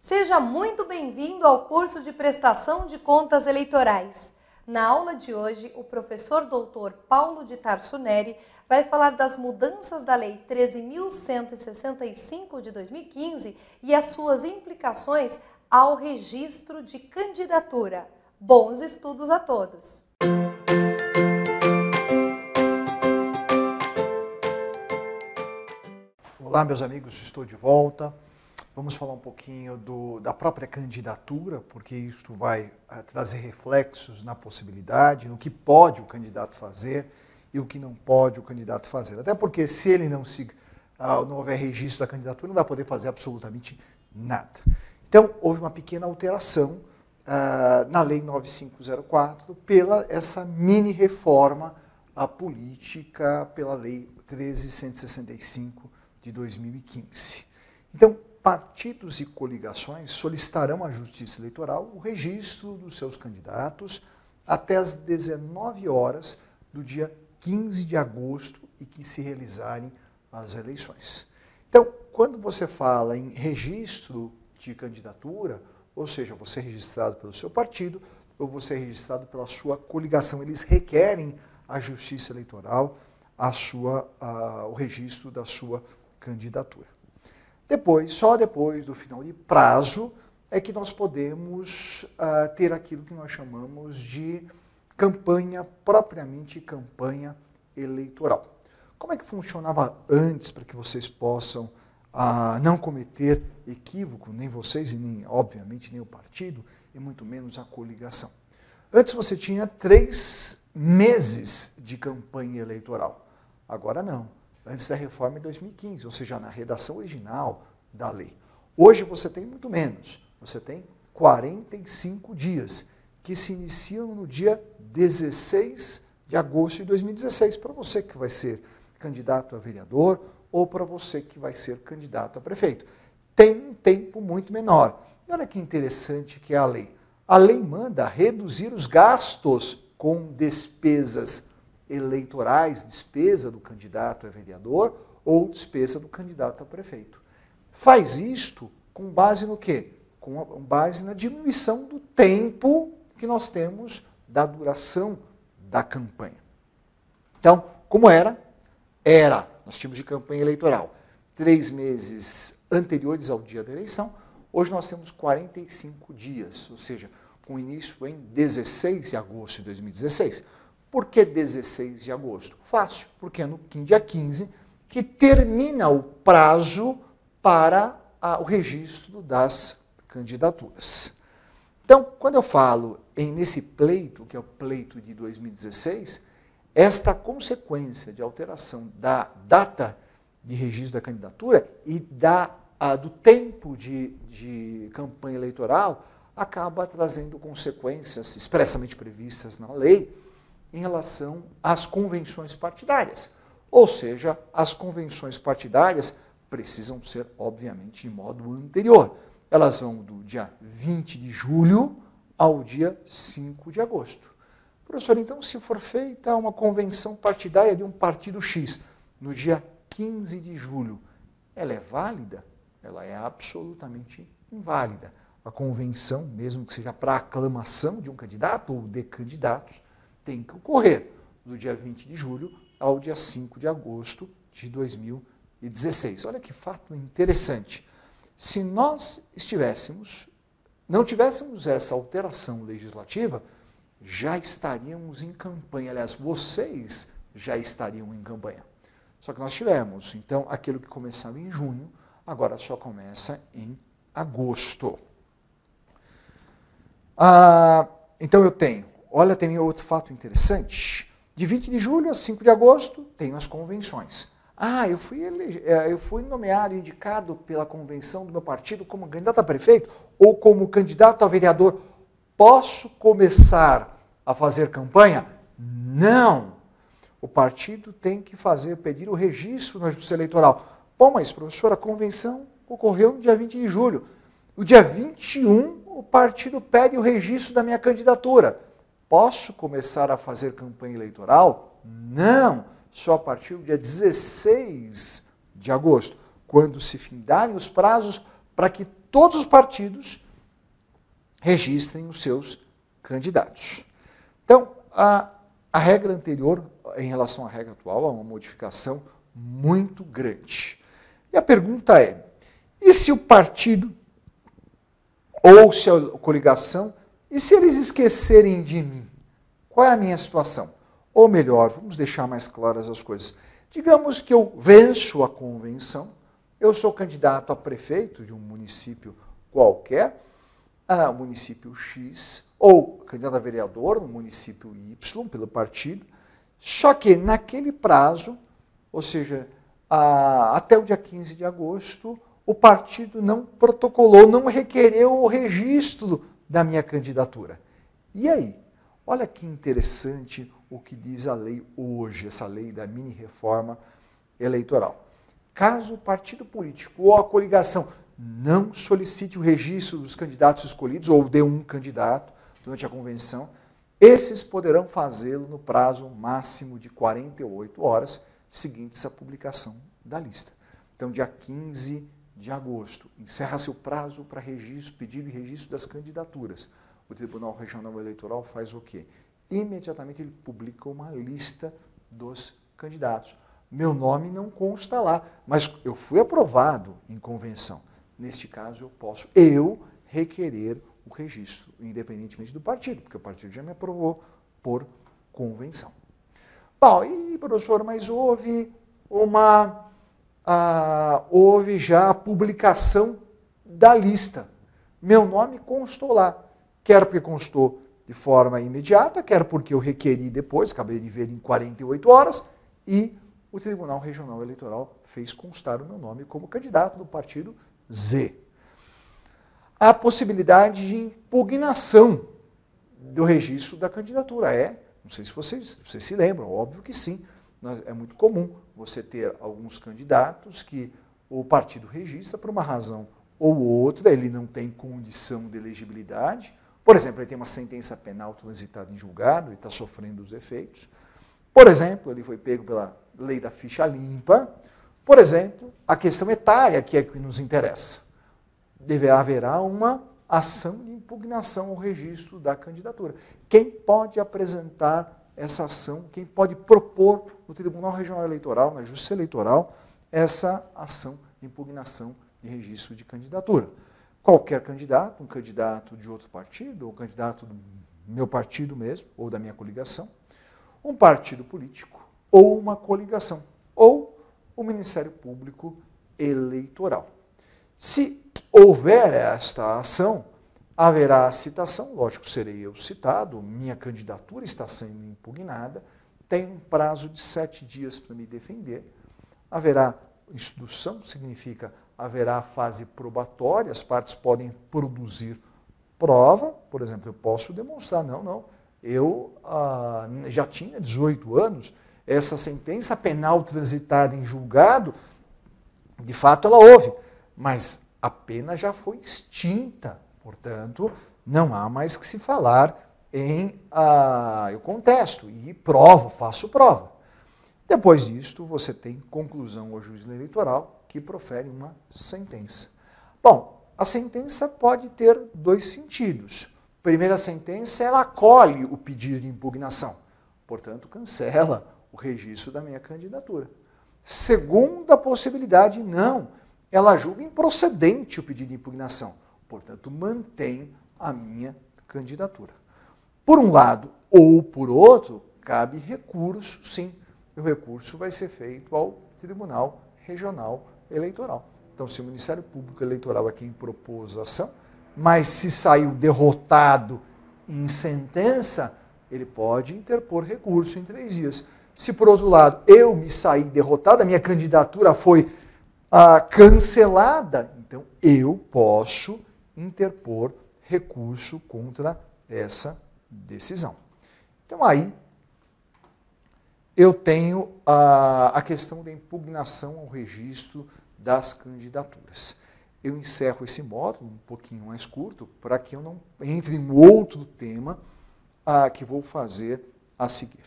Seja muito bem-vindo ao curso de Prestação de Contas Eleitorais. Na aula de hoje, o professor Dr. Paulo de Tarso Neri vai falar das mudanças da Lei 13.165 de 2015 e as suas implicações ao registro de candidatura. Bons estudos a todos! Olá, meus amigos, estou de volta. Vamos falar um pouquinho da própria candidatura, porque isso vai trazer reflexos na possibilidade, no que pode o candidato fazer e o que não pode o candidato fazer. Até porque se ele não houver registro da candidatura, não vai poder fazer absolutamente nada. Então, houve uma pequena alteração na Lei 9504 pela essa mini-reforma política pela Lei 13.165 de 2015. Então, partidos e coligações solicitarão à Justiça Eleitoral o registro dos seus candidatos até às 19 horas do dia 15 de agosto e que se realizarem as eleições. Então, quando você fala em registro de candidatura, ou seja, você é registrado pelo seu partido ou você é registrado pela sua coligação, eles requerem à Justiça Eleitoral o registro da sua candidatura. Só depois do final de prazo, é que nós podemos ter aquilo que nós chamamos de campanha, propriamente campanha eleitoral. Como é que funcionava antes, para que vocês possam não cometer equívoco, nem vocês, e nem, obviamente, nem o partido, e muito menos a coligação? Antes você tinha 3 meses de campanha eleitoral. Agora não. Antes da reforma em 2015, ou seja, na redação original da lei. Hoje você tem muito menos, você tem 45 dias, que se iniciam no dia 16 de agosto de 2016, para você que vai ser candidato a vereador ou para você que vai ser candidato a prefeito. Tem um tempo muito menor. E olha que interessante que é a lei. A lei manda reduzir os gastos com despesas eleitorais, despesa do candidato a vereador ou despesa do candidato a prefeito. Faz isto com base no quê? Com base na diminuição do tempo que nós temos da duração da campanha. Então, como era? Nós tínhamos de campanha eleitoral 3 meses anteriores ao dia da eleição, hoje nós temos 45 dias, ou seja, com início em 16 de agosto de 2016. Por que 16 de agosto? Fácil, porque é no dia 15 que termina o prazo para o registro das candidaturas. Então, quando eu falo nesse pleito, que é o pleito de 2016, esta consequência de alteração da data de registro da candidatura e do tempo de campanha eleitoral acaba trazendo consequências expressamente previstas na lei em relação às convenções partidárias. Ou seja, as convenções partidárias precisam ser, obviamente, de modo anterior. Elas vão do dia 20 de julho ao dia 5 de agosto. Professor, então, se for feita uma convenção partidária de um partido X no dia 15 de julho, ela é válida? Ela é absolutamente inválida. A convenção, mesmo que seja para aclamação de um candidato ou de candidatos, tem que ocorrer do dia 20 de julho ao dia 5 de agosto de 2016. Olha que fato interessante. Se nós não tivéssemos essa alteração legislativa, já estaríamos em campanha. Aliás, vocês já estariam em campanha. Só que nós tivemos. Então, aquilo que começava em junho, agora só começa em agosto. Então, eu tenho. Olha, tem outro fato interessante. De 20 de julho a 5 de agosto, tenho as convenções. Eu fui nomeado, indicado pela convenção do meu partido como candidato a prefeito ou como candidato a vereador. Posso começar a fazer campanha? Não. O partido tem que pedir o registro na Justiça Eleitoral. Bom, mas, professor, a convenção ocorreu no dia 20 de julho. No dia 21, o partido pede o registro da minha candidatura. Posso começar a fazer campanha eleitoral? Não. Só a partir do dia 16 de agosto, quando se findarem os prazos para que todos os partidos registrem os seus candidatos. Então, a regra anterior, em relação à regra atual, há uma modificação muito grande. E a pergunta é, e se o partido, ou se a coligação, e se eles esquecerem de mim? Qual é a minha situação? Ou melhor, vamos deixar mais claras as coisas. Digamos que eu venço a convenção, eu sou candidato a prefeito de um município qualquer, município X, ou candidato a vereador no município Y, pelo partido, só que naquele prazo, ou seja, até o dia 15 de agosto, o partido não protocolou, não requereu o registro da minha candidatura. E aí? Olha que interessante o que diz a lei hoje, essa lei da mini-reforma eleitoral. Caso o partido político ou a coligação não solicite o registro dos candidatos escolhidos, ou de um candidato, durante a convenção, esses poderão fazê-lo no prazo máximo de 48 horas seguintes à publicação da lista. Então, dia 15 de agosto, encerra-se o prazo para registro, pedido e registro das candidaturas. O Tribunal Regional Eleitoral faz o quê? Imediatamente ele publica uma lista dos candidatos. Meu nome não consta lá, mas eu fui aprovado em convenção. Neste caso, eu posso requerer o registro, independentemente do partido, porque o partido já me aprovou por convenção. Bom, e professor, mas houve já a publicação da lista. Meu nome constou lá, quer porque constou de forma imediata, quer porque eu requeri depois, acabei de ver em 48 horas, e o Tribunal Regional Eleitoral fez constar o meu nome como candidato do partido Z. A possibilidade de impugnação do registro da candidatura não sei se vocês se lembram, óbvio que sim, é muito comum você ter alguns candidatos que o partido registra por uma razão ou outra, ele não tem condição de elegibilidade, por exemplo, ele tem uma sentença penal transitada em julgado, ele está sofrendo os efeitos, por exemplo, ele foi pego pela lei da ficha limpa, por exemplo, a questão etária, que é que nos interessa. Haverá uma ação de impugnação ao registro da candidatura. Quem pode apresentar essa ação, quem pode propor no Tribunal Regional Eleitoral, na Justiça Eleitoral, essa ação de impugnação de registro de candidatura? Qualquer candidato, um candidato de outro partido, ou um candidato do meu partido mesmo, ou da minha coligação, um partido político, ou uma coligação, ou o Ministério Público Eleitoral. Se houver esta ação, haverá a citação, lógico, serei eu citado, minha candidatura está sendo impugnada, tenho um prazo de 7 dias para me defender, haverá instrução, significa haverá fase probatória, as partes podem produzir prova, por exemplo, eu posso demonstrar, eu já tinha 18 anos, essa sentença penal transitada em julgado, de fato ela houve, mas a pena já foi extinta, portanto, não há mais que se falar em eu contesto e provo, faço prova. Depois disto, você tem conclusão ao juiz eleitoral que profere uma sentença. Bom, a sentença pode ter dois sentidos. Primeira sentença, ela acolhe o pedido de impugnação, portanto, cancela o registro da minha candidatura. Segunda possibilidade, não. Ela julga improcedente o pedido de impugnação, portanto, mantém a minha candidatura. Por um lado ou por outro, cabe recurso, sim. O recurso vai ser feito ao Tribunal Regional Eleitoral. Então, se o Ministério Público Eleitoral é quem propôs a ação, mas se saiu derrotado em sentença, ele pode interpor recurso em 3 dias. Se, por outro lado, eu me saí derrotado, a minha candidatura foi cancelada, então eu posso interpor recurso contra essa decisão. Então aí eu tenho a questão da impugnação ao registro das candidaturas. Eu encerro esse módulo um pouquinho mais curto para que eu não entre em outro tema que vou fazer a seguir.